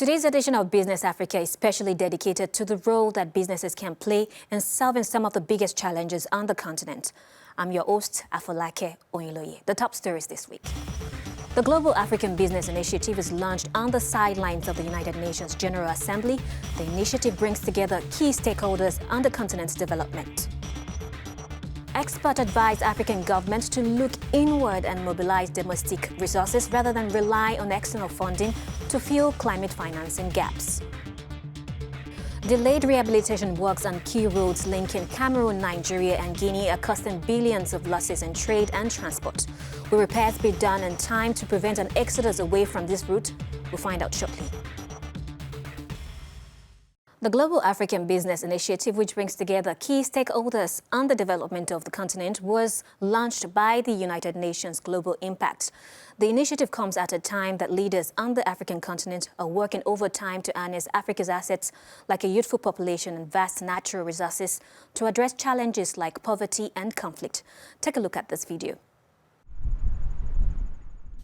Today's edition of Business Africa is specially dedicated to the role that businesses can play in solving some of the biggest challenges on the continent. I'm your host, Afolake Oyinloye. The top stories this week. The Global African Business Initiative is launched on the sidelines of the United Nations General Assembly. The initiative brings together key stakeholders on the continent's development. Experts advise African governments to look inward and mobilize domestic resources rather than rely on external funding to fill climate financing gaps. Delayed rehabilitation works on key roads linking Cameroon, Nigeria and Guinea are costing billions of losses in trade and transport. Will repairs be done in time to prevent an exodus away from this route? We'll find out shortly. The Global African Business Initiative, which brings together key stakeholders on the development of the continent, was launched by the United Nations Global Impact. The initiative comes at a time that leaders on the African continent are working overtime to harness Africa's assets, like a youthful population and vast natural resources, to address challenges like poverty and conflict. Take a look at this video.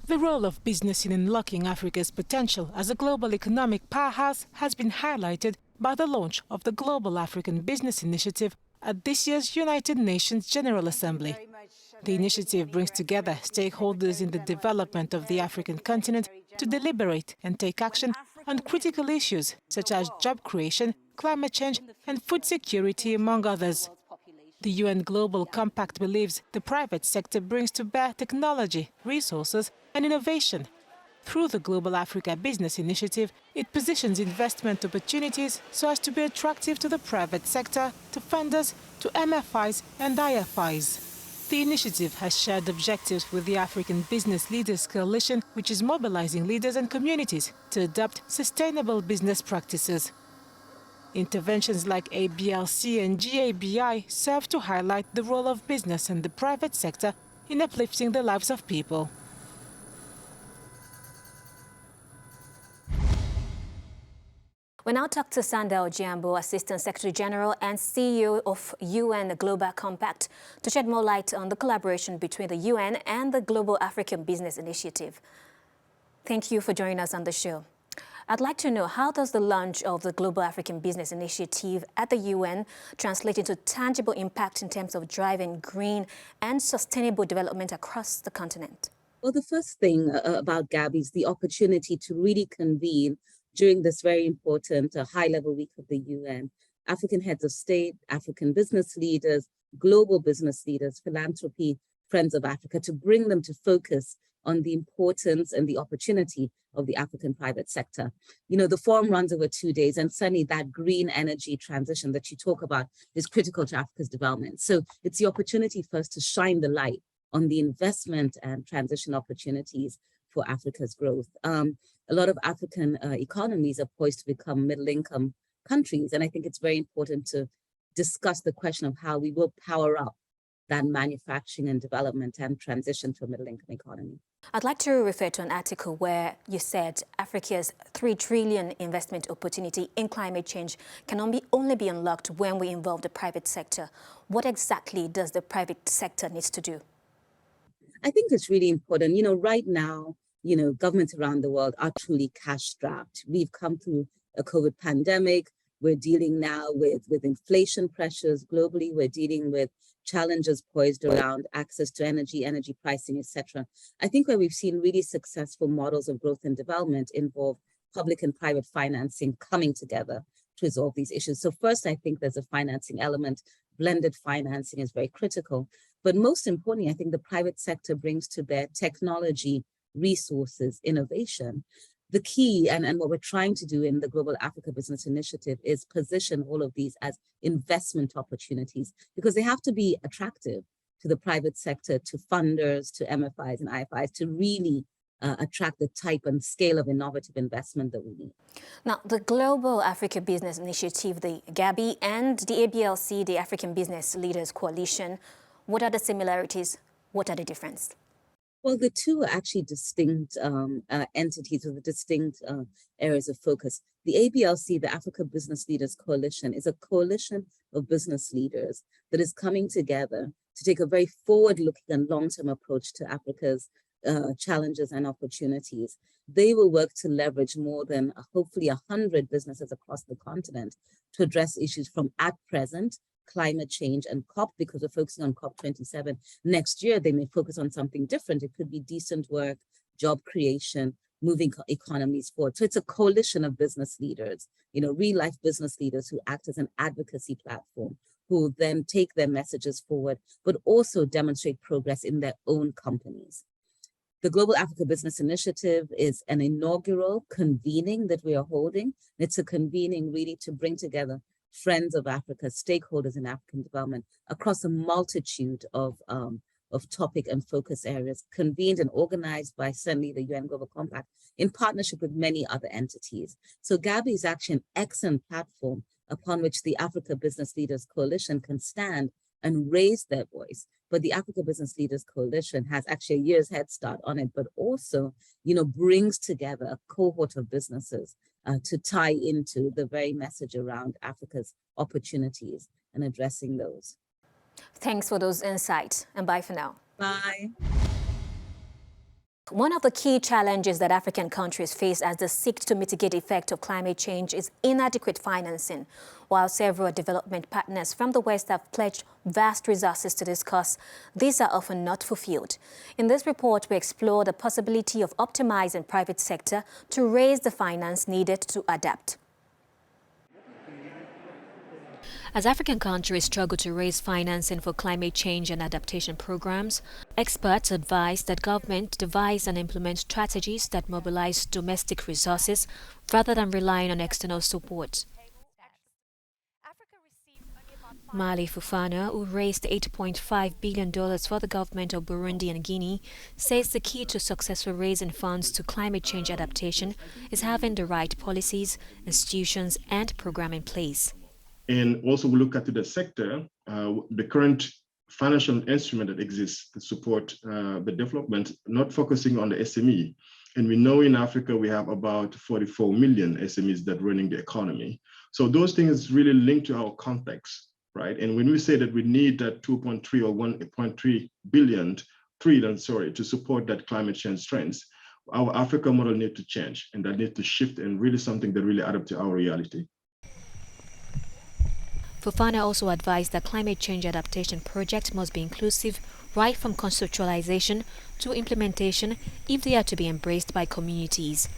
The role of business in unlocking Africa's potential as a global economic powerhouse has been highlighted by the launch of the Global African Business Initiative at this year's United Nations General Assembly. The initiative brings together stakeholders in the development of the African continent to deliberate and take action on critical issues such as job creation, climate change and food security, among others. The UN Global Compact believes the private sector brings to bear technology, resources and innovation. Through the Global Africa Business Initiative, it positions investment opportunities so as to be attractive to the private sector, to funders, to MFIs and IFIs. The initiative has shared objectives with the African Business Leaders Coalition, which is mobilizing leaders and communities to adopt sustainable business practices. Interventions like ABLC and GABI serve to highlight the role of business and the private sector in uplifting the lives of people. We now talk to Sandel Jiambo, Assistant Secretary General and CEO of UN Global Compact, to shed more light on the collaboration between the UN and the Global African Business Initiative. Thank you for joining us on the show. I'd like to know, how does the launch of the Global African Business Initiative at the UN translate into tangible impact in terms of driving green and sustainable development across the continent? Well, the first thing about GABI is the opportunity to really convene during this very important high-level week of the UN, African heads of state, African business leaders, global business leaders, philanthropy, friends of Africa, to bring them to focus on the importance and the opportunity of the African private sector. You know, the forum runs over 2 days, and certainly that green energy transition that you talk about is critical to Africa's development. So it's the opportunity for us to shine the light on the investment and transition opportunities for Africa's growth. A lot of African economies are poised to become middle-income countries, and I think it's very important to discuss the question of how we will power up that manufacturing and development and transition to a middle-income economy. I'd like to refer to an article where you said Africa's 3 trillion investment opportunity in climate change can only be unlocked when we involve the private sector. What exactly does the private sector need to do? I think it's really important. You know, right now, governments around the world are truly cash-strapped. We've come through a COVID pandemic. We're dealing now with inflation pressures globally. We're dealing with challenges poised around access to energy pricing, etc. I think where we've seen really successful models of growth and development involve public and private financing coming together to resolve these issues. So first, I think there's a financing element. Blended financing is very critical. But most importantly, I think the private sector brings to bear technology, resources, innovation. The key, and what we're trying to do in the Global Africa Business Initiative, is position all of these as investment opportunities, because they have to be attractive to the private sector, to funders, to MFIs and IFIs, to really attract the type and scale of innovative investment that we need. Now, the Global Africa Business Initiative, the GABI, and the ABLC, the African Business Leaders Coalition, what are the similarities? What are the differences? Well, the two are actually distinct entities with distinct areas of focus. The ABLC, the Africa Business Leaders Coalition, is a coalition of business leaders that is coming together to take a very forward-looking and long-term approach to Africa's challenges and opportunities. They will work to leverage more than hopefully 100 businesses across the continent to address issues from at present, climate change and COP, because we're focusing on COP27. Next year, they may focus on something different. It could be decent work, job creation, moving economies forward. So it's a coalition of business leaders, real life business leaders who act as an advocacy platform, who then take their messages forward, but also demonstrate progress in their own companies. The Global Africa Business Initiative is an inaugural convening that we are holding. It's a convening really to bring together friends of Africa, stakeholders in African development across a multitude of topic and focus areas, convened and organized by certainly the UN Global Compact in partnership with many other entities. So GABI is actually an excellent platform upon which the Africa Business Leaders Coalition can stand and raise their voice. But the Africa Business Leaders Coalition has actually a year's head start on it, but also, brings together a cohort of businesses to tie into the very message around Africa's opportunities and addressing those. Thanks for those insights, and bye for now. Bye. One of the key challenges that African countries face as they seek to mitigate the effect of climate change is inadequate financing. While several development partners from the West have pledged vast resources to this cause, these are often not fulfilled. In this report, we explore the possibility of optimizing private sector to raise the finance needed to adapt. As African countries struggle to raise financing for climate change and adaptation programs, experts advise that government devise and implement strategies that mobilize domestic resources rather than relying on external support. Mali Fofana, who raised $8.5 billion for the government of Burundi and Guinea, says the key to successful raising funds to climate change adaptation is having the right policies, institutions, and program in place. And also we look at the sector, the current financial instrument that exists to support the development, not focusing on the SME. And we know in Africa, we have about 44 million SMEs that running the economy. So those things really link to our context, right? And when we say that we need that 2.3 or 1.3 trillion, to support that climate change trends, our Africa model needs to change, and that needs to shift and really something that really adapt to our reality. Fofana also advised that climate change adaptation projects must be inclusive right from conceptualization to implementation if they are to be embraced by communities.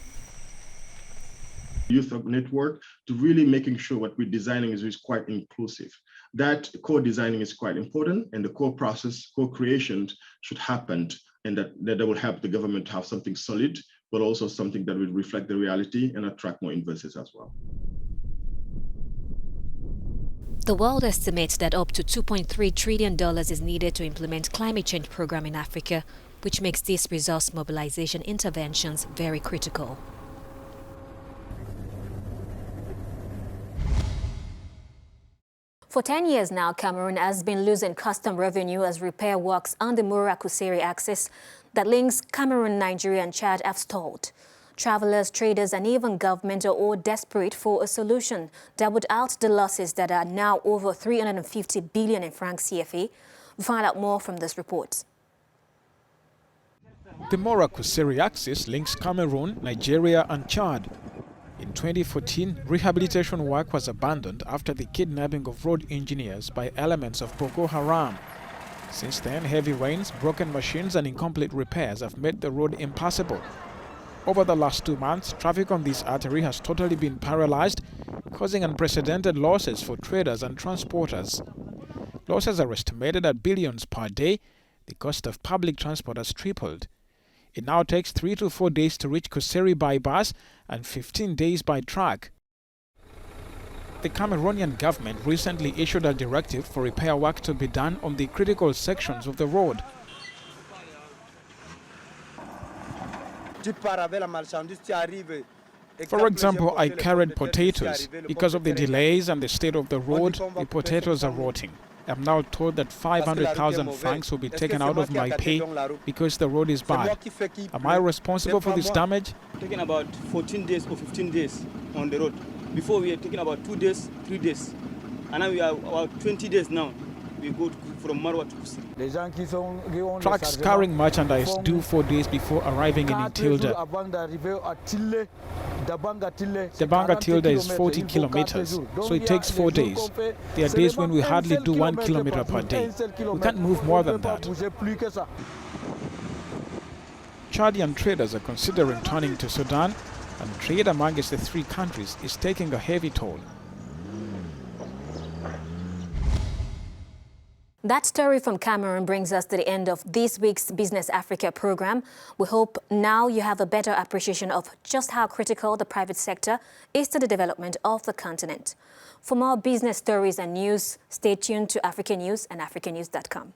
Youth network to really making sure what we're designing is quite inclusive. That co-designing is quite important, and the co-process, co-creation should happen, and that will help the government to have something solid, but also something that will reflect the reality and attract more investors as well. The world estimates that up to $2.3 trillion is needed to implement climate change program in Africa, which makes these resource mobilization interventions very critical. For 10 years now, Cameroon has been losing custom revenue as repair works on the Mura-Kuseri axis that links Cameroon, Nigeria and Chad have stalled. Travelers, traders and even government are all desperate for a solution that would out the losses that are now over 350 billion in francs CFA. We'll find out more from this report. The Mura-Kuseri axis links Cameroon, Nigeria and Chad. In 2014, rehabilitation work was abandoned after the kidnapping of road engineers by elements of Boko Haram. Since then, heavy rains, broken machines and incomplete repairs have made the road impassable. Over the last 2 months, traffic on this artery has totally been paralyzed, causing unprecedented losses for traders and transporters. Losses are estimated at billions per day. The cost of public transport has tripled. It now takes 3 to 4 days to reach Kuseri by bus and 15 days by truck. The Cameroonian government recently issued a directive for repair work to be done on the critical sections of the road. For example, I carried potatoes. Because of the delays and the state of the road, the potatoes are rotting. I'm now told that 500,000 francs will be taken out of my pay because the road is bad. Am I responsible for this damage? Taking about 14 days or 15 days on the road. Before we were taking about 2 days, 3 days. And now we are about 20 days now. we go from Marwa to Kusiri. Trucks carrying merchandise due 4 days before arriving in Tilda. The Banga Tilda is 40 kilometers, so it takes 4 days. There are days when we hardly do 1 kilometer per day. We can't move more than that. Chadian traders are considering turning to Sudan, and trade amongst the three countries is taking a heavy toll. That story from Cameroon brings us to the end of this week's Business Africa program. We hope now you have a better appreciation of just how critical the private sector is to the development of the continent. For more business stories and news, stay tuned to Africanews and Africanews.com.